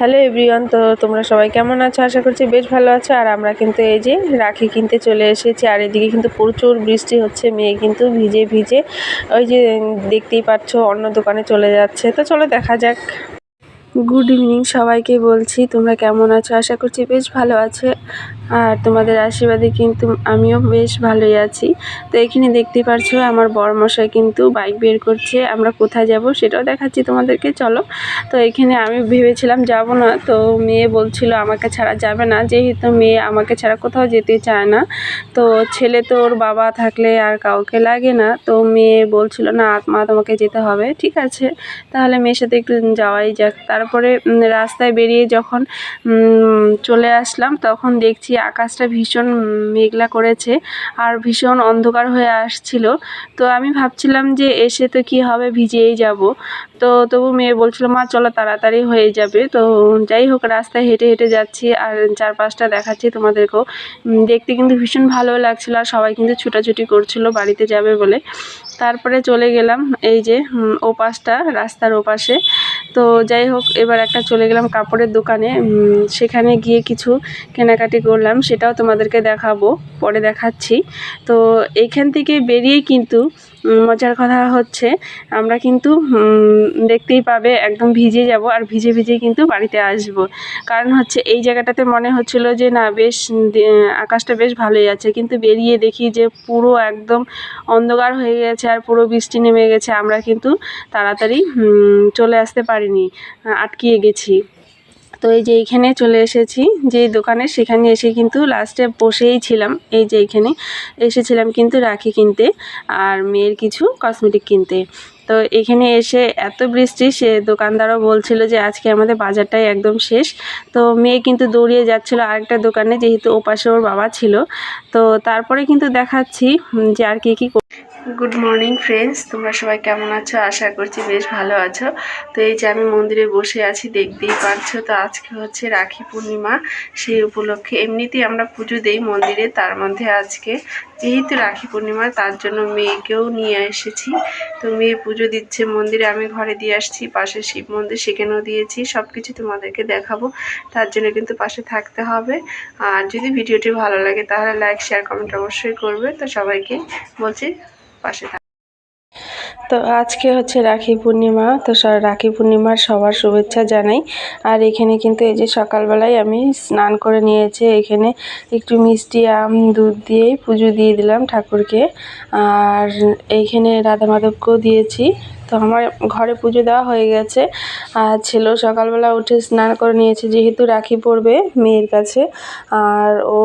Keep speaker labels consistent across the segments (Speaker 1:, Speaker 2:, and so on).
Speaker 1: Hello everyone, তো তোমরা সবাই কেমন আছো? আশা করছি বেশ ভালো আছো। আর আমরা কিন্তু এই যে রাখি কিনতে চলে এসেছি। আর এদিকে কিন্তু প্রচুর বৃষ্টি হচ্ছে, মেয়ে কিন্তু ভিজে ভিজে ওই যে দেখতেই পাচ্ছ অন্য দোকানে চলে যাচ্ছে। তো চলো দেখা যাক। গুড ইভিনিং সবাইকে বলছি, তোমরা কেমন আছো? আশা করছি বেশ ভালো আছে। আর তোমাদের আশীর্বাদে কিন্তু আমিও বেশ ভালোই আছি। তো এখানে দেখতে পাচ্ছ আমার বড়মশাই কিন্তু বাইক বের করছে। আমরা কোথায় যাব সেটাও দেখাচ্ছি তোমাদেরকে, চলো। তো এখানে আমি ভেবেছিলাম যাব না, তো মেয়ে বলছিল আমাকে ছাড়া যাবে না, যেহেতু মেয়ে আমাকে ছাড়া কোথাও যেতে চায় না। তো ছেলে তো ওর বাবা থাকলে আর কাউকে লাগে না, তো মেয়ে বলছিল না মা তোমাকে যেতে হবে। ঠিক আছে, তাহলে মেয়ের সাথে একটু যাওয়াই যাক। তারপরে রাস্তায় বেরিয়ে যখন চলে আসলাম তখন দেখছি আকাশটা ভীষণ মেঘলা করেছে আর ভীষণ অন্ধকার হয়ে আসছিল। তো আমি ভাবছিলাম যে এসে তো কি হবে, ভিজেই যাব। তো তবু মেয়ে বলছিল মা চলো তাড়াতাড়ি হয়ে যাবে। তো যাই হোক, রাস্তায় হেঁটে হেঁটে যাচ্ছি আর চারপাশটা দেখাচ্ছি তোমাদেরকেও। দেখতে কিন্তু ভীষণ ভালো লাগছিল আর সবাই কিন্তু ছুটাছুটি করছিল বাড়িতে যাবে বলে। তারপরে চলে গেলাম এই যে ওপাশটা, রাস্তার ওপাশে। তো যাই হোক, এবার একটা চলে গেলাম কাপড়ের দোকানে। সেখানে গিয়ে কিছু কেনাকাটি করলাম, সেটাও তোমাদেরকে দেখাবো, পরে দেখাচ্ছি। তো এইখান থেকে বেরিয়ে কিন্তু মজার কথা হচ্ছে আমরা কিন্তু দেখতেই পাবে একদম ভিজে যাব আর ভিজে ভিজে কিন্তু বাড়িতে আসব। কারণ হচ্ছে এই জায়গাটাতে মনে হচ্ছিল যে না বেশ আকাশটা বেশ ভালোই আছে, কিন্তু বেরিয়ে দেখি যে পুরো একদম অন্ধকার হয়ে গেছে আর পুরো বৃষ্টি নেমে গেছে। আমরা কিন্তু তাড়াতাড়ি চলে আসতে পারিনি, আটকিয়ে গেছি। তো এই যে এইখানে চলে এসেছি যেই দোকানে, সেখানে এসে কিন্তু লাস্টে বসেই ছিলাম। এই যে এইখানে এসেছিলাম কিন্তু রাখি কিনতে আর মেয়ের কিছু কসমেটিক কিনতে। তো এখানে এসে এত বৃষ্টি, সে দোকানদারও বলছিল যে আজকে আমাদের বাজারটাই একদম শেষ। তো মেয়ে কিন্তু দৌড়িয়ে যাচ্ছিল আরেকটা দোকানে, যেহেতু ওপাশে ওর বাবা ছিল। তো তারপরে কিন্তু দেখাচ্ছি যে আর কি গুড মর্নিং ফ্রেন্ডস, তোমরা সবাই কেমন আছো? আশা করছি বেশ ভালো আছো। তো এই যে আমি মন্দিরে বসে আছি, দেখতেই পাচ্ছ। তো আজকে হচ্ছে রাখি পূর্ণিমা, সেই উপলক্ষে এমনিতেই আমরা পুজো দেই মন্দিরে, তার মধ্যে আজকে যেহেতু রাখি পূর্ণিমা তার জন্য মেয়েকেও নিয়ে এসেছি। তো মেয়ে পুজো দিচ্ছে মন্দিরে, আমি ঘরে দিয়ে আসছি, পাশে শিব মন্দির সেখানেও দিয়েছি। সব কিছু তোমাদেরকে দেখাবো, তার জন্য কিন্তু পাশে থাকতে হবে। আর যদি ভিডিওটি ভালো লাগে তাহলে লাইক শেয়ার কমেন্ট অবশ্যই করবে। তো সবাইকে বলছি পাশে থাক। তো আজকে হচ্ছে রাখি পূর্ণিমা, তো রাখি পূর্ণিমার সবার শুভেচ্ছা জানাই। আর এখানে কিন্তু এই যে সকালবেলায় আমি স্নান করে নিয়েছি, এখানে একটু মিষ্টি আম দুধ দিয়েই পুজো দিয়ে দিলাম ঠাকুরকে। আর এইখানে রাধা মাধবকেও দিয়েছি। তো আমার ঘরে পুজো দেওয়া হয়ে গেছে। আর ছেলেও সকালবেলা উঠে স্নান করে নিয়েছে, যেহেতু রাখি পড়বে মেয়ের কাছে আর ও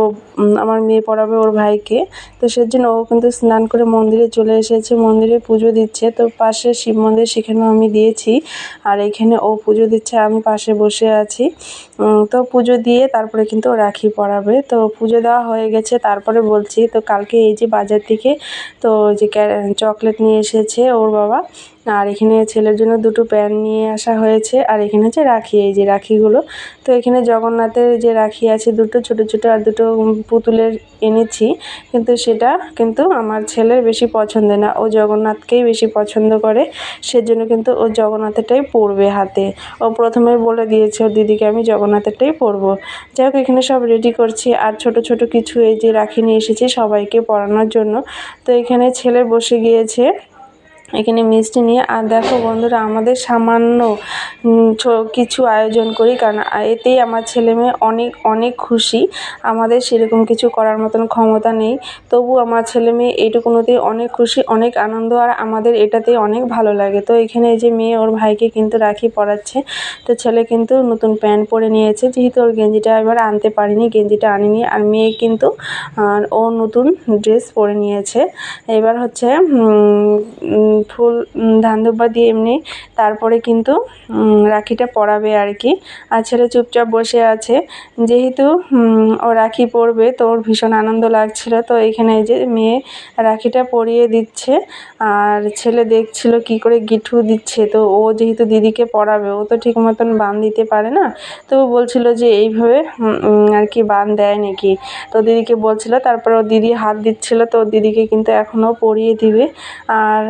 Speaker 1: আমার মেয়ে পড়াবে ওর ভাইকে। তো সেজন্য ও কিন্তু স্নান করে মন্দিরে চলে এসেছে, মন্দিরে পুজো দিচ্ছে। তো পাশে শিব মন্দির, সেখানেও আমি দিয়েছি। আর এখানে ও পুজো দিচ্ছে, আমি পাশে বসে আছি। তো পুজো দিয়ে তারপরে কিন্তু ও রাখি পরাবে। তো পুজো দেওয়া হয়ে গেছে, তারপরে বলছি তো কালকে এই যে বাজার থেকে তো যে চকলেট নিয়ে এসেছে ওর বাবা। আর এখানে ছেলের জন্য দুটো প্যান্ট নিয়ে আসা হয়েছে। আর এখানে হচ্ছে রাখি, এই যে রাখিগুলো। তো এখানে জগন্নাথের যে রাখি আছে দুটো ছোট ছোট, আর দুটো পুতুলের এনেছি। কিন্তু সেটা কিন্তু আমার ছেলের বেশি পছন্দের না, ও জগন্নাথকেই বেশি পছন্দ করে। সেজন্য কিন্তু ও জগন্নাথেরটাই পরবে হাতে। ও প্রথমে বলে দিয়েছে ওর দিদিকে আমি জগন্নাথেরটাই পরবো। যাই হোক, এখানে সব রেডি করছি। আর ছোট ছোট কিছু এই যে রাখি নিয়ে এসেছি সবাইকে পরানোর জন্য। তো এখানে ছেলে বসে গিয়েছে এখানে মিষ্টি নিয়ে। আর দেখো বন্ধুরা, আমাদের সামান্য কিছু আয়োজন করি, কারণ এতেই আমার ছেলে মেয়ে অনেক অনেক খুশি। আমাদের সেরকম কিছু করার মতন ক্ষমতা নেই, তবু আমার ছেলে মেয়ে এইটুকুনোতেই অনেক খুশি, অনেক আনন্দ, আর আমাদের এটাতেই অনেক ভালো লাগে। তো এখানে এই যে মেয়ে ওর ভাইকে কিন্তু রাখি পরাচ্ছে। তো ছেলে কিন্তু নতুন প্যান্ট পরে নিয়েছে, যেহেতু ওর গেঞ্জিটা এবার আনতে পারিনি, গেঞ্জিটা আনিনি। আর মেয়ে কিন্তু ও নতুন ড্রেস পরে নিয়েছে। এবার হচ্ছে ফুল ধান ধূপা দিয়ে এমনি তারপরে কিন্তু রাখিটা পরাবে আর কি। আর ছেলে চুপচাপ বসে আছে, যেহেতু ও রাখি পরবে তো ওর ভীষণ আনন্দ লাগছিল। তো এখানে এই যে মেয়ে রাখিটা পরিয়ে দিচ্ছে আর ছেলে দেখছিল কি করে গিঁঠু দিচ্ছে। তো ও যেহেতু দিদিকে পরাবে, ও তো ঠিক মতন বান দিতে পারে না। তো ও বলছিল যে এইভাবে আর কি বান দেয় নাকি। তো দিদিকে বলছিল, তারপর ও দিদি হাত দিচ্ছিল, তো দিদিকে কিন্তু এখনও পরিয়ে দিবে। আর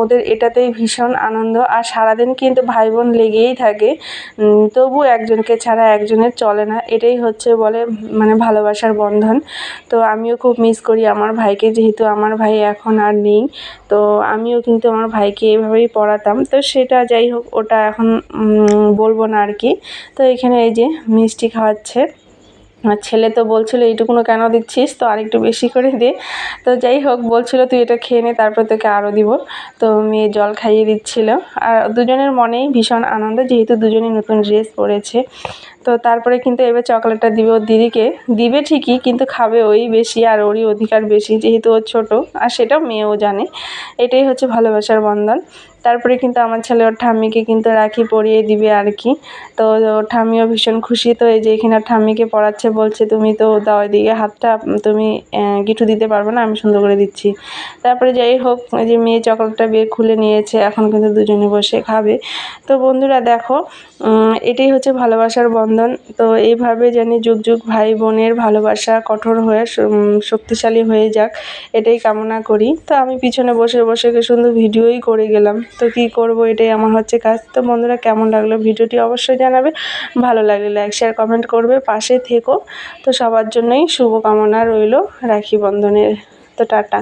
Speaker 1: ওদের এটাতেই ভীষণ আনন্দ। আর সারাদিন কিন্তু ভাই বোন লেগেই থাকে, তবু একজনকে ছাড়া একজনের চলে না, এটাই হচ্ছে বলে মানে ভালোবাসার বন্ধন। তো আমিও খুব মিস করি আমার ভাইকে, যেহেতু আমার ভাই এখন আর নেই। তো আমিও কিন্তু আমার ভাইকে এভাবেই পড়াতাম। তো সেটা যাই হোক, ওটা এখন বলবো না আর কি। তো এখানে এই যে মিষ্টি খাওয়াচ্ছে। আর ছেলে তো বলছিল এইটুকুনো কেন দিচ্ছিস, তো আরেকটু বেশি করে দে। তো যাই হোক, বলছিল তুই এটা খেয়ে নে, তারপর তোকে আরও দিব। তো মেয়ে জল খাইয়ে দিচ্ছিল। আর দুজনের মনেই ভীষণ আনন্দ, যেহেতু দুজনেই নতুন ড্রেস পরেছে। তো তারপরে কিন্তু এবার চকলেটটা দিবে ওর দিদিকে। দিবে ঠিকই, কিন্তু খাবে ওই বেশি, আর ওরই অধিকার বেশি, যেহেতু ও ছোটো, আর সেটাও মেয়েও জানে। এটাই হচ্ছে ভালোবাসার বন্ধন। তারপরে কিন্তু আমার ছেলে ওর ঠাম্মিকে কিন্তু রাখি পরিয়ে দিবে আর কি। তো ওর ঠাম্মিও ভীষণ খুশি। তো এই যে এখানে ওর ঠাম্মিকে পড়াচ্ছে, বলছে তুমি তো দাও এদিকে হাতটা, তুমি গিট্টু দিতে পারবে না, আমি সুন্দর করে দিচ্ছি। তারপরে যাই হোক, এই যে মেয়ে চকলেটটা বের খুলে নিয়েছে, এখন কিন্তু দুজনে বসে খাবে। তো বন্ধুরা দেখো, এটাই হচ্ছে ভালোবাসার বন্ধন। তো এইভাবে জানি যুগ যুগ ভাই বোনের ভালোবাসা কঠোর হয়ে শক্তিশালী হয়ে যাক, এটাই কামনা করি। তো আমি পিছনে বসে বসে শুধু ভিডিওই করে গেলাম, তো কী করব, এটাই আমার হচ্ছে কাজ। তো বন্ধুরা কেমন লাগলো ভিডিওটি অবশ্যই জানাবে, ভালো লাগলে লাইক শেয়ার কমেন্ট করবে, পাশে থেকো। তো সবার জন্যই শুভকামনা রইল রাখি বন্ধনের। তো টাটা।